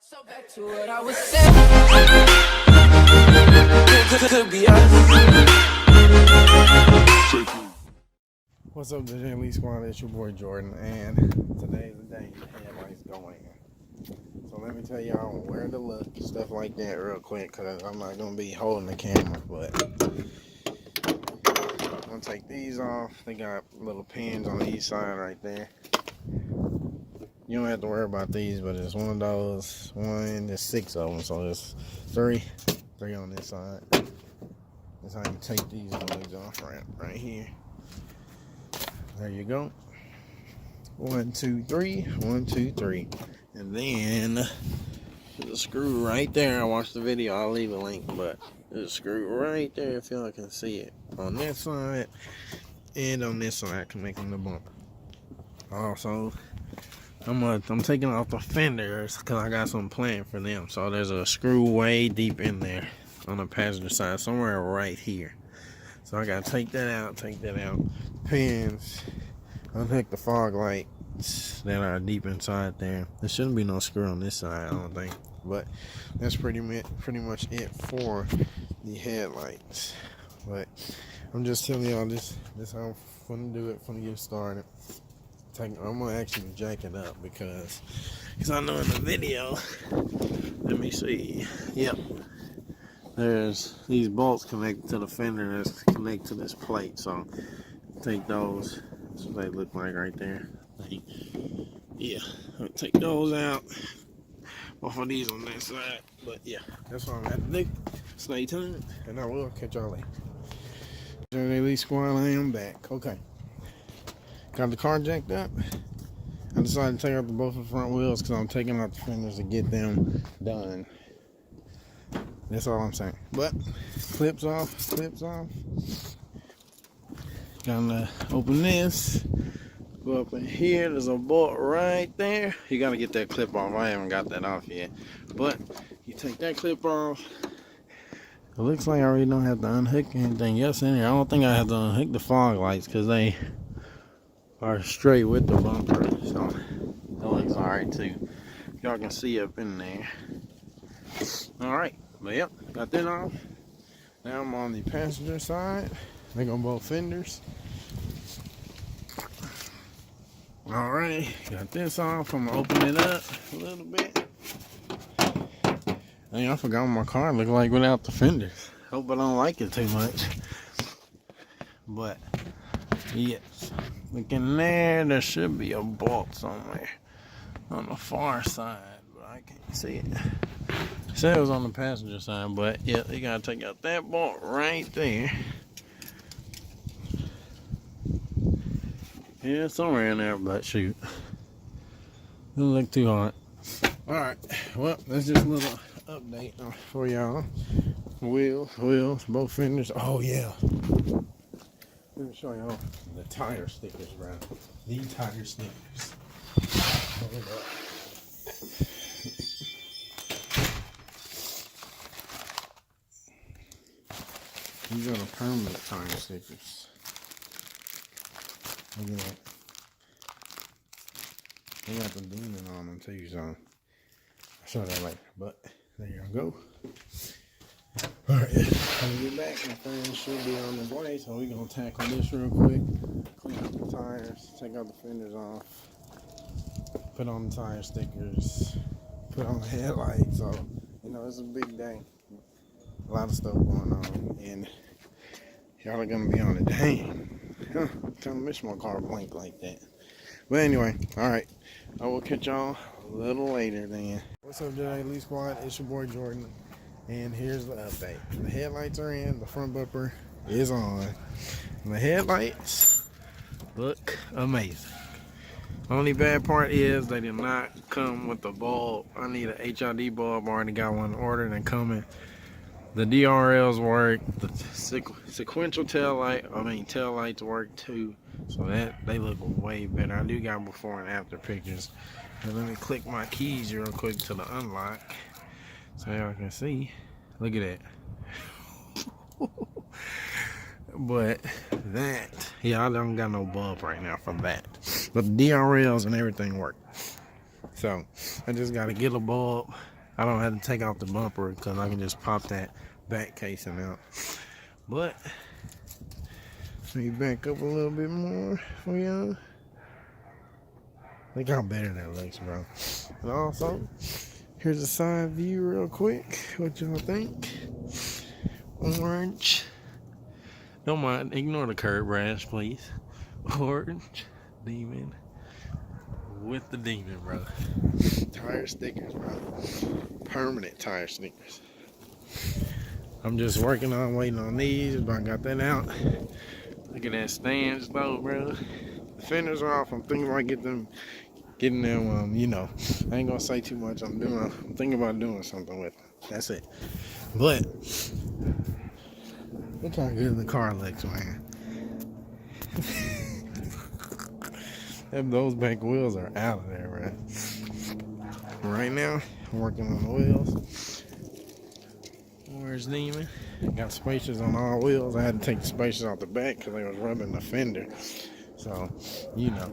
So back to what I was saying. Could be us. What's up, JJLEE squad? It's your boy Jordan, and today's the day the Headlight's going. So let me tell y'all where to look, stuff like that, real quick, because I'm not gonna be holding the camera. But I'm gonna take these off. They got little pins on each side right there. You don't have to worry about these, but it's one of those. There's 6 of them, so there's three on this side. That's how you take these ones off right here. There you go. 1, 2, 3. 1, 2, 3. And then there's a screw right there. I watched the video. I'll leave a link, but there's a screw right there if y'all can see it on this side and on this side to make them the bumper. Also, I'm taking off the fenders because I got some planned for them. So there's a screw way deep in there on the passenger side, somewhere right here. So I gotta take that out. Pins, unhook the fog lights that are deep inside there. There shouldn't be no screw on this side, I don't think. But that's pretty much it for the headlights. But I'm just telling y'all this how I'm gonna do it. Gonna get started. I'm gonna actually jack it up because I know in the video, let me see, yep, there's these bolts connected to the fender that's connected to this plate. So take those, that's what they look like right there. Yeah, I'll take those out, both of these on that side. But yeah, that's what I'm at to do. Stay tuned, and I will catch y'all later. JJLEE squad, I am back. Okay. Got the car jacked up. I decided to take out both of the front wheels because I'm taking out the fenders to get them done. That's all I'm saying. But clips off. Gonna open this. Go up in here. There's a bolt right there. You gotta get that clip off. I haven't got that off yet. But you take that clip off. It looks like I already don't have to unhook anything else in here. I don't think I have to unhook the fog lights because they are straight with the bumper, so that looks alright too. Y'all can see up in there. Alright, but yep, got that off. Now I'm on the passenger side. They on both fenders. Alright, got this off. I'm gonna open it up a little bit. Dang, I forgot what my car looked like without the fenders. Hope I don't like it too much. But yes, look in there should be a bolt somewhere on the far side, but I can't see it. It said it was on the passenger side, but yeah, you gotta take out that bolt right there. Yeah, somewhere in there, but shoot, doesn't look too hard. Alright, well, that's just a little update for y'all. Wheels, both fenders. Oh yeah, let me show y'all the tire stickers, bro. The tire stickers. These are the permanent tire stickers. Look at that. They got the demon on them too, so I'll show that later. But there you go. Alright, when we get back, my friend should be on his way, so we're gonna tackle this real quick. Clean up the tires, take out the fenders off, put on the tire stickers, put on the headlights. So, you know, it's a big day. A lot of stuff going on, and y'all are gonna be on it. Dang, I kinda miss my car blink like that. But anyway, alright, I will catch y'all a little later then. What's up, JJLEE squad? It's your boy Jordan. And here's the update. The headlights are in, the front bumper is on. And the headlights look amazing. Only bad part is they did not come with the bulb. I need a HID bulb. I already got one ordered and coming. The DRLs work. The sequential tail lights work too. So that they look way better. I do got before and after pictures. And let me click my keys real quick to the unlock. So y'all can see, look at that. But that, yeah, I don't got no bulb right now for that. But the DRLs and everything work. So I just gotta get a bulb I don't have to take off the bumper because I can just pop that back casing out. But let me back up a little bit more for y'all. Look how better that looks, bro. And also, here's a side view real quick. What y'all think? Orange. Don't mind, ignore the curb rash, please. Orange demon with the demon, bro. Tire stickers, bro. Permanent tire stickers. I'm just working on waiting on these, but I got that out. Look at that stands though, bro. The fenders are off. I'm thinking about getting them, you know, I ain't gonna say too much. I'm thinking about doing something with them. That's it. But look how good the car looks, man. Those back wheels are out of there, man. Right now, I'm working on the wheels. Where's Demon? Got spacers on all wheels. I had to take the spacers off the back because they was rubbing the fender. So, you know.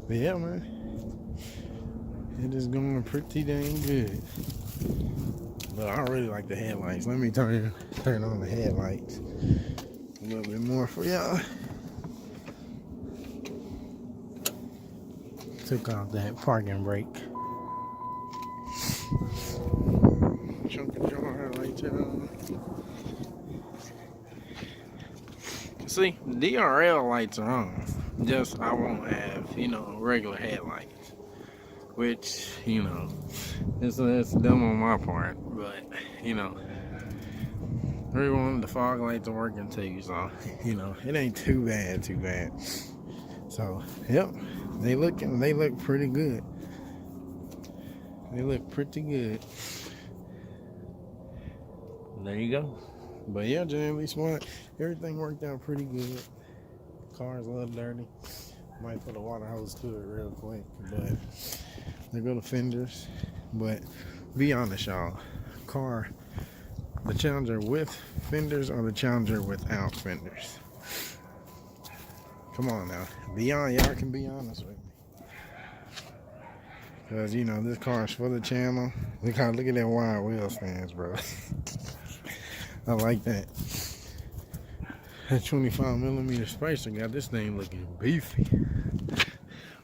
But yeah, man. It is going pretty dang good. But I really like the headlights. Let me turn on the headlights a little bit more for y'all. Took off that parking brake. Chunk of jar right there. See, DRL lights are on. Just I won't have, you know, regular headlights. Which, you know, that's dumb on my part. But, you know, everyone, the fog lights are working too. So, you know, it ain't too bad. So, yep. They look pretty good. They look pretty good. There you go. But yeah, JJLEE Smart, everything worked out pretty good. Car's a little dirty. Might put a water hose to it real quick. But they go to Fenders. But be honest, y'all. Car, the Challenger with fenders or the Challenger without fenders? Come on now. Y'all can be honest with me. Because, you know, this car is for the channel. Look at that wide wheel stands, bro. I like that. That 25mm spacer got this thing looking beefy.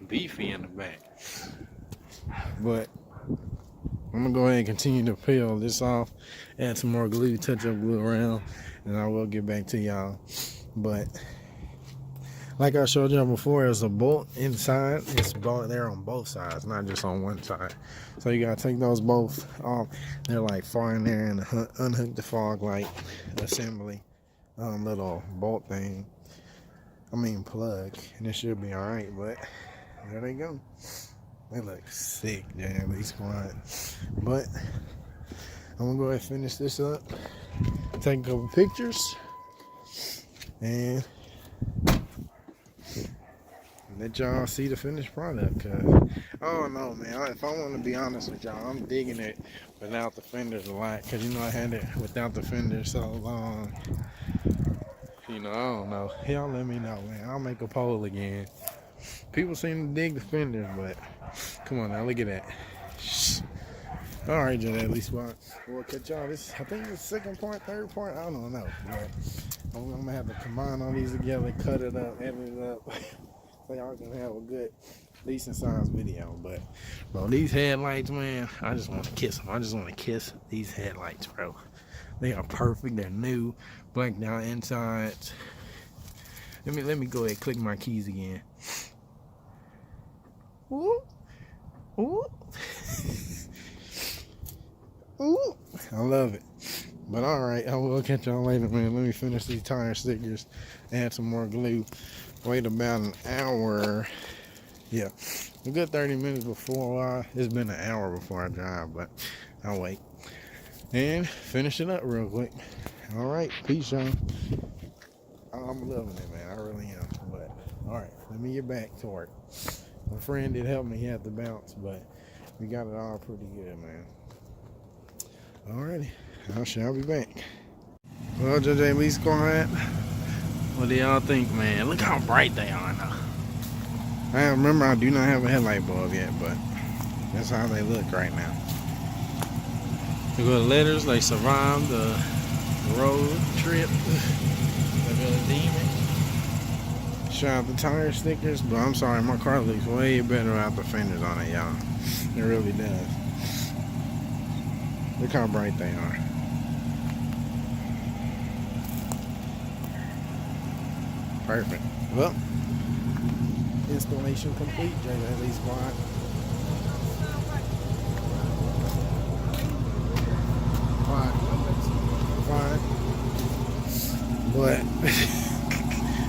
Beefy in the back. But I'm going to go ahead and continue to peel this off. Add some more glue, touch-up glue around. And I will get back to y'all. But like I showed y'all before, there's a bolt inside. It's bolt there on both sides, not just on one side. So you gotta take those both off. They're like far in there and unhook the fog light assembly little bolt thing. Plug, and it should be all right. But there they go. They look sick, JJLEE Squad. But I'm gonna go ahead and finish this up. Take a couple pictures and let y'all see the finished product. I don't know, man. If I want to be honest with y'all, I'm digging it without the fenders a lot. Because, you know, I had it without the fenders so long. You know, I don't know. Y'all let me know, man. I'll make a poll again. People seem to dig the fenders, but come on now, look at that. All right, JJLEE Squad. We'll catch y'all. This, I think, the second part, third part. I don't know. But I'm going to have to combine all these together, cut it up, edit it up. So y'all can have a good, decent sized video. But bro, these headlights, man, I just want to kiss them. I just want to kiss these headlights, bro. They are perfect. They're new, blacked out insides. Let me go ahead and click my keys again. Ooh, ooh, ooh. I love it. But all right, I will catch y'all later, man. Let me finish these tire stickers, add some more glue. Wait about an hour. Yeah, a good 30 minutes before. It's been an hour before I drive, but I'll wait and finish it up real quick. All right, peace, y'all. I'm loving it, man. I really am. But all right, let me get back to work. My friend did help me. He had to bounce, but we got it all pretty good, man. Alrighty, I shall be back. Well, JJLEE Squad, what do y'all think, man? Look how bright they are now. I remember I do not have a headlight bulb yet, but That's how they look right now. The good letters, they survived the road trip. They really demon. Shout out the tire stickers, but I'm sorry, my car looks way better without the fenders on it, y'all. It really does. Look how bright they are. Perfect. Well, installation complete, JJLEE squad. Fine. But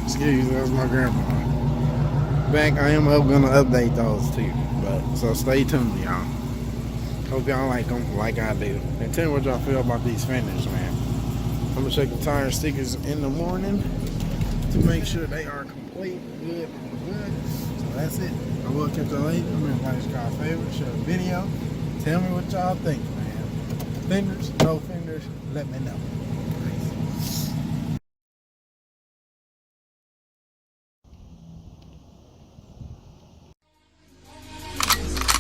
excuse me, that's my grandpa. Back, I am gonna update those too. But so stay tuned, y'all. Hope y'all like them like I do. And tell me what y'all feel about these fenders, man. I'm gonna check the tire stickers in the morning to make sure they are complete, good. So that's it. I will catch y'all later. Remember, like, subscribe, favorite, share the video. Tell me what y'all think, man. Fenders, no fenders, let me know.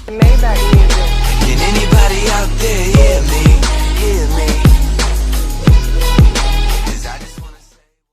Maybach